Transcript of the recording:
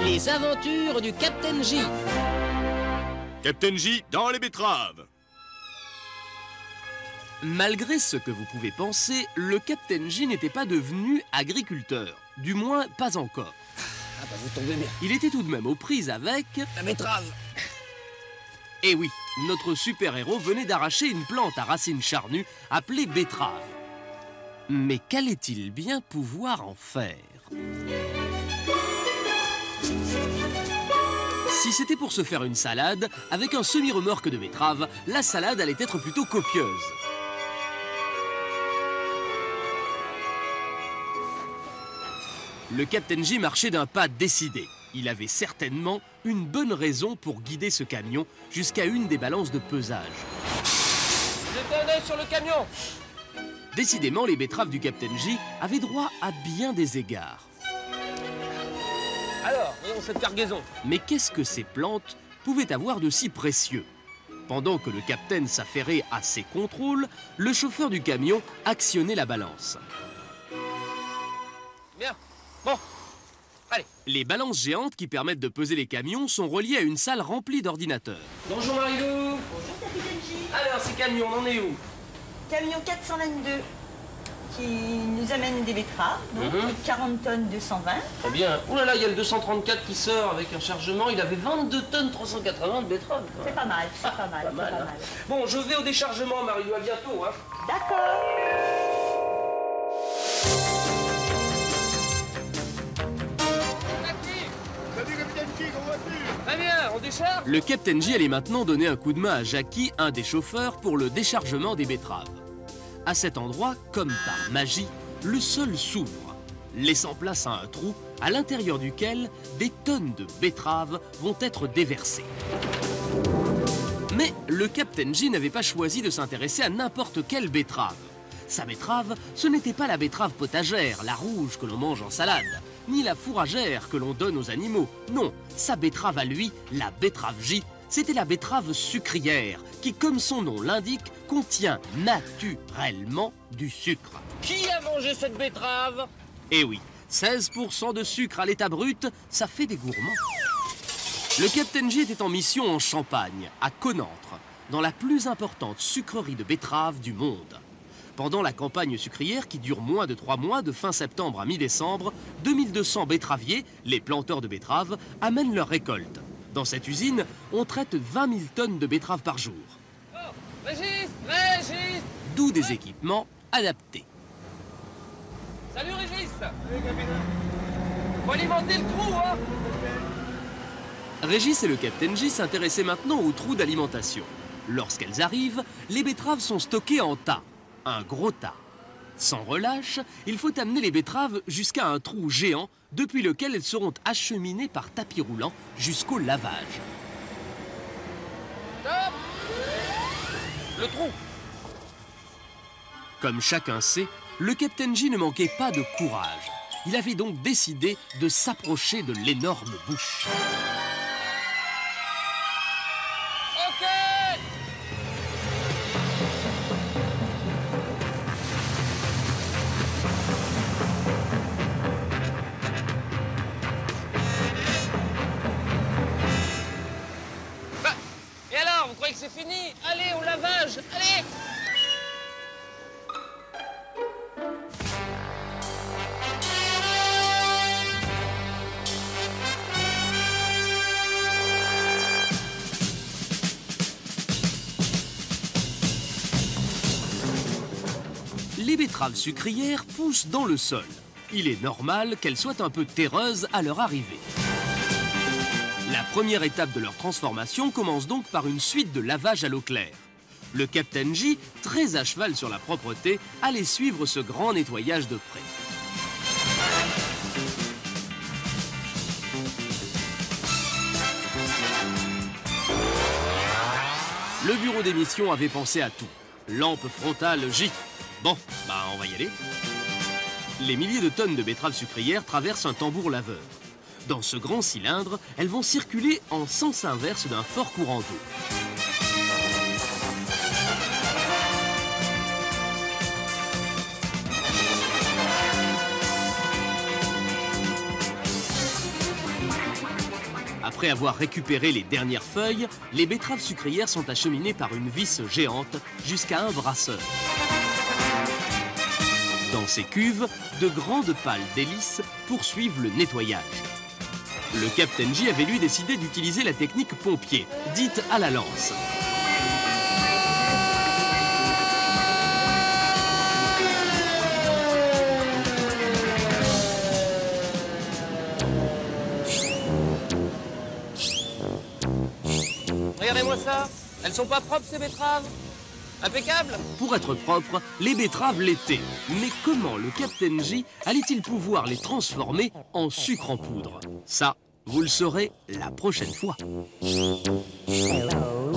Les aventures du Captain J. Captain J dans les betteraves. Malgré ce que vous pouvez penser, le Captain J n'était pas devenu agriculteur. Du moins, pas encore. Ah bah vous tombez bien. Il était tout de même aux prises avec... La betterave. Eh oui, notre super-héros venait d'arracher une plante à racines charnues appelée betterave. Mais qu'allait-il bien pouvoir en faire? Si c'était pour se faire une salade, avec un semi-remorque de betterave, la salade allait être plutôt copieuse. Le Captain J marchait d'un pas décidé. Il avait certainement une bonne raison pour guider ce camion jusqu'à une des balances de pesage. Jetez un œil sur le camion. Décidément, les betteraves du Captain J avaient droit à bien des égards. Alors, voyons cette cargaison. Mais qu'est-ce que ces plantes pouvaient avoir de si précieux? Pendant que le capitaine s'affairait à ses contrôles, le chauffeur du camion actionnait la balance. Bien. Bon. Allez. Les balances géantes qui permettent de peser les camions sont reliées à une salle remplie d'ordinateurs. Bonjour Marilou. Bonjour Capitaine J. Alors, ces camions, on en est où? Camion 422 qui nous amène des betteraves, donc 40 tonnes 220. Très bien. Ouh là là, il y a le 234 qui sort avec un chargement. Il avait 22 tonnes 380 de betteraves. C'est pas mal, c'est pas mal, Pas c'est mal, pas hein. mal. Bon, je vais au déchargement, Marilou. À bientôt. Hein. D'accord. Très bien, on décharge. Le Captain J allait maintenant donner un coup de main à Jackie, un des chauffeurs, pour le déchargement des betteraves. À cet endroit, comme par magie, le sol s'ouvre, laissant place à un trou à l'intérieur duquel des tonnes de betteraves vont être déversées. Mais le Captain J n'avait pas choisi de s'intéresser à n'importe quelle betterave. Sa betterave, ce n'était pas la betterave potagère, la rouge que l'on mange en salade, ni la fourragère que l'on donne aux animaux. Non, sa betterave à lui, la betterave J, c'était la betterave sucrière, qui, comme son nom l'indique, contient naturellement du sucre. Qui a mangé cette betterave? Eh oui, 16% de sucre à l'état brut, ça fait des gourmands. Le Captain J était en mission en Champagne, à Connantre, dans la plus importante sucrerie de betteraves du monde. Pendant la campagne sucrière qui dure moins de 3 mois, de fin septembre à mi-décembre, 2200 betteraviers, les planteurs de betteraves, amènent leur récolte. Dans cette usine, on traite 20 000 tonnes de betteraves par jour. Oh, Régis, Régis. D'où des équipements adaptés. Salut Régis. Faut alimenter le trou, hein. Régis et le Captain J s'intéressaient maintenant aux trous d'alimentation. Lorsqu'elles arrivent, les betteraves sont stockées en tas. Un gros tas. Sans relâche, il faut amener les betteraves jusqu'à un trou géant depuis lequel elles seront acheminées par tapis roulant jusqu'au lavage. Stop. Le trou. Comme chacun sait, le Captain J ne manquait pas de courage. Il avait donc décidé de s'approcher de l'énorme bouche. Ok. Bah, et alors, vous croyez que c'est fini? Allez, au lavage, allez. Les betteraves sucrières poussent dans le sol. Il est normal qu'elles soient un peu terreuses à leur arrivée. La première étape de leur transformation commence donc par une suite de lavage à l'eau claire. Le Captain J, très à cheval sur la propreté, allait suivre ce grand nettoyage de près. Le bureau d'émission avait pensé à tout. Lampe frontale J. Bon, bah on va y aller. Les milliers de tonnes de betteraves sucrières traversent un tambour laveur. Dans ce grand cylindre, elles vont circuler en sens inverse d'un fort courant d'eau. Après avoir récupéré les dernières feuilles, les betteraves sucrières sont acheminées par une vis géante jusqu'à un brasseur. Dans ces cuves, de grandes pales d'hélice poursuivent le nettoyage. Le Captain J avait lui décidé d'utiliser la technique pompier, dite à la lance. Regardez-moi ça. Elles sont pas propres ces betteraves? Impeccable. Pour être propre, les betteraves l'étaient. Mais comment le Captain J allait-il pouvoir les transformer en sucre en poudre? Ça, vous le saurez la prochaine fois. Hello.